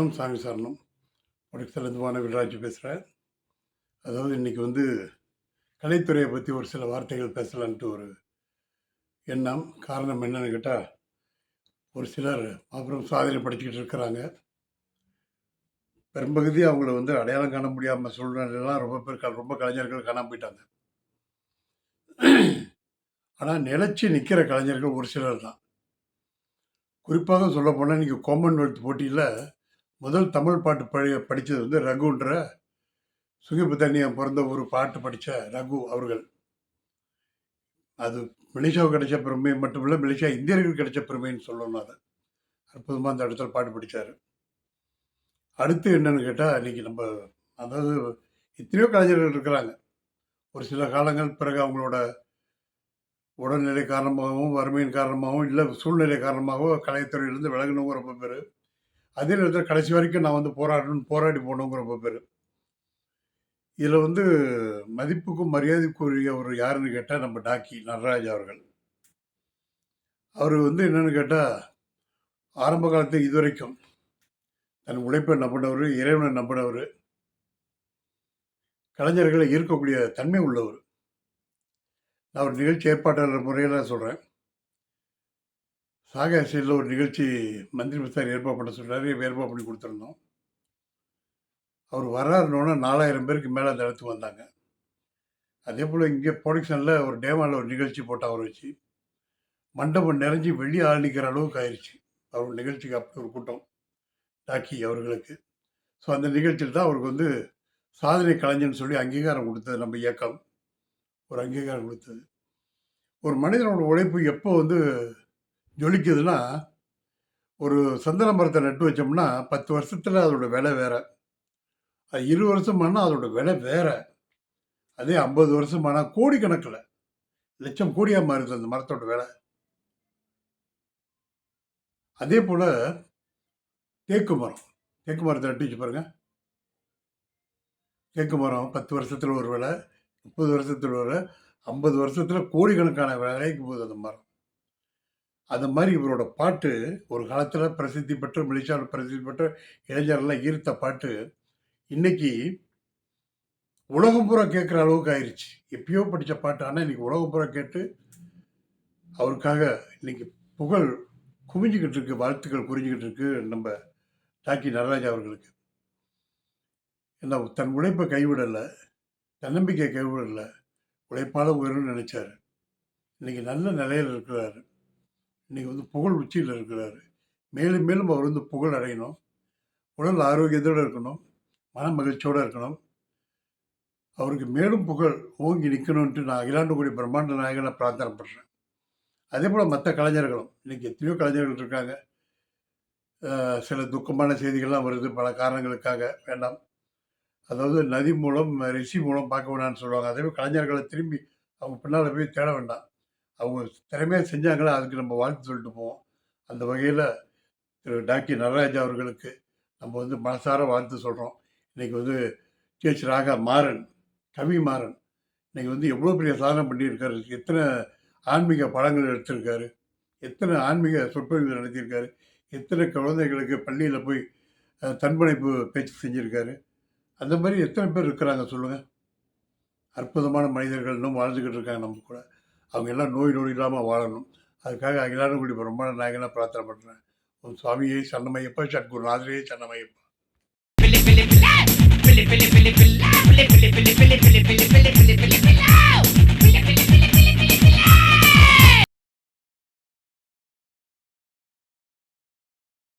ஓம் சாமி சரணம். உடற்சலந்தமான வில்ராஜ் பேசுகிறேன். அதாவது இன்றைக்கி கலைத்துறையை பற்றி ஒரு சில வார்த்தைகள் பேசலான்ட்டு ஒரு எண்ணம். காரணம் என்னன்னு கேட்டால், ஒரு சிலர் அப்புறம் சாதனை படிச்சுக்கிட்டு இருக்கிறாங்க. பெரும்பகுதி அவங்கள அடையாளம் காண முடியாமல் சூழ்நிலைலாம் ரொம்ப பேர் ரொம்ப கலைஞர்கள் காணாமல் போயிட்டாங்க. ஆனால் நிலச்சி நிற்கிற கலைஞர்கள் ஒரு சிலர் தான். குறிப்பாக சொல்லப்போனால் இன்றைக்கி காமன்வெல்த் போட்டியில் முதல் தமிழ் பாட்டு படித்தது ரகுன்ற சுகிபுத்தன்னியம் பிறந்த ஒரு பாட்டு படித்த ரகு அவர்கள். அது மலேசியாவுக்கு கிடைச்ச பெருமை மட்டுமில்லை, மலேசியா இந்தியர்கள் கிடைச்ச பெருமைன்னு சொல்லணும். அதை அற்புதமாக அந்த இடத்துல பாட்டு படித்தார். அடுத்து என்னன்னு கேட்டால், இன்றைக்கி நம்ம அதாவது எத்தனையோ கலைஞர்கள் இருக்கிறாங்க. ஒரு சில காலங்கள் பிறகு அவங்களோட உடல்நிலை காரணமாகவும் வறுமையின் காரணமாகவும் இல்லை சூழ்நிலை காரணமாகவும் கலைத்துறையிலேருந்து விலகினவங்க ரொம்ப பேர். அதே நேரத்தில் கடைசி வரைக்கும் நான் போராடி போனவங்க ரொம்ப பேர். இதில் மதிப்புக்கும் மரியாதைக்குரிய ஒரு யாருன்னு கேட்டால் நம்ம டாக்கி நடராஜ் அவர்கள். அவர் என்னென்னு கேட்டால், ஆரம்ப காலத்தில் இதுவரைக்கும் தன் உழைப்பை நம்பினவர், இறைவனை நம்பினவர், கலைஞர்களை ஈர்க்கக்கூடிய தன்மை உள்ளவர். நான் ஒரு நிகழ்ச்சி ஏற்பாட்டாளர் முறையில் சொல்கிறேன். சாகாசியில் ஒரு நிகழ்ச்சி மந்திரி மிஸ்தார் ஏற்பாடு பண்ண சொல்கிறாரு. ஏற்பாடு பண்ணி கொடுத்துருந்தோம். அவர் வராருன்னொன்னே 4000 பேருக்கு மேலே அந்த இடத்துக்கு வந்தாங்க. அதே போல் இங்கே ப்ரொடக்ஷனில் ஒரு டேமாவில் ஒரு நிகழ்ச்சி போட்டு அவர் வச்சு மண்டபம் நிறைஞ்சி வெளியே ஆரணிக்கிற அளவுக்கு ஆயிடுச்சு. அவர் நிகழ்ச்சிக்கு அப்படி ஒரு கூட்டம் டாக்கி அவர்களுக்கு. ஸோ அந்த நிகழ்ச்சியில் தான் அவருக்கு சாதனை கலைஞர்னு சொல்லி அங்கீகாரம் கொடுத்தது நம்ம இயக்கம். ஒரு அங்கீகாரம் கொடுத்தது. ஒரு மனிதனோட உழைப்பு எப்போ ஜொலிக்குதுன்னா, ஒரு சந்தன மரத்தை நட்டு வச்சோம்னா 10 வருஷத்தில் அதோட விலை வேற, அது 20 வருஷம் ஆனால் அதோட விலை வேற, அதே 50 வருஷம் ஆனால் கோடிக்கணக்கில் லட்சம் கோடியாக மாறுது அந்த மரத்தோட விலை. அதே போல் தேக்கு மரத்தை நட்டு வச்சு பாருங்க. தேக்கு மரம் 10 வருஷத்தில் ஒரு விலை, 30 வருஷத்தில் ஒரு விலை, 50 வருஷத்தில் கோடிக்கணக்கான விலைக்கு போகுது அந்த மரம். அந்த மாதிரி இவரோட பாட்டு ஒரு காலத்தில் பிரசித்தி பெற்ற, மலேசியாவில் பிரசித்தி பெற்ற இளைஞரெல்லாம் ஈர்த்த பாட்டு இன்னைக்கு உலகம் பூரா கேட்குற அளவுக்கு ஆயிடுச்சு. எப்பயோ படித்த பாட்டு, ஆனால் இன்னைக்கு உலகம் பூரா கேட்டு அவருக்காக இன்னைக்கு புகழ் குவிஞ்சிக்கிட்டு இருக்கு, வாழ்த்துக்கள் குறிஞ்சிக்கிட்டு இருக்கு நம்ம டாக்கி நடராஜ் அவர்களுக்கு. ஏன்னா தன் உழைப்பை கைவிடலை, தன்னம்பிக்கை கைவிடலை, உழைப்பால் உயரும்னு நினைச்சாரு. இன்னைக்கு நல்ல நிலையில் இருக்கிறாரு. இன்னைக்கு புகழ் உச்சியில் இருக்கிறாரு. மேலும் மேலும் அவர் புகழ் அடையணும், உடல் ஆரோக்கியத்தோடு இருக்கணும், மன மகிழ்ச்சியோடு இருக்கணும். அவருக்கு மேலும் புகழ் ஓங்கி நிற்கணும்ன்ட்டு நான் அகிலாண்டு பிரம்மாண்ட நாயகனை பிரார்த்தனை பண்ணுறேன். அதே போல் மற்ற கலைஞர்களும், இன்றைக்கி எத்தனையோ கலைஞர்கள் இருக்காங்க. சில துக்கமான செய்திகள்லாம் வருது பல காரணங்களுக்காக, வேண்டாம். அதாவது நதி மூலம் ரிஷி மூலம் பார்க்க வேண்டாம்னு சொல்லுவாங்க. அதே போல் கலைஞர்களை திரும்பி அவங்க பின்னால் போய் தேட வேண்டாம். அவங்க திறமையாக செஞ்சாங்களே, அதுக்கு நம்ம வாழ்த்து சொல்லிட்டு போவோம். அந்த வகையில் திரு டாக்கி நடராஜ் அவர்களுக்கு நம்ம மனசார வாழ்த்து சொல்கிறோம். இன்றைக்கி டிஹெச் ராகா மாறன், கவி மாறன் இன்றைக்கி எவ்வளோ பெரிய சாதனை பண்ணியிருக்காரு. எத்தனை ஆன்மீக படங்கள் எடுத்திருக்காரு, எத்தனை ஆன்மீக சொற்பொழிவு நடத்தியிருக்காரு, எத்தனை குழந்தைகளுக்கு பள்ளியில் போய் தன்பணைப்பு பேச்சு செஞ்சுருக்காரு. அந்த மாதிரி எத்தனை பேர் இருக்கிறாங்க சொல்லுங்கள். அற்புதமான மனிதர்கள் இன்னும் வாழ்ந்துக்கிட்டு இருக்காங்க நம்ம கூட. அவங்க எல்லாம் நோய் இல்லாமல் வாழணும். அதுக்காக அகிலாண்டகுடி பிரம்மாண்ட நாயகனை பிரார்த்தனை பண்ணுறேன். உன் சுவாமியை சன்னமையப்பா, சத்குரு நாதரே சன்னமையப்பா.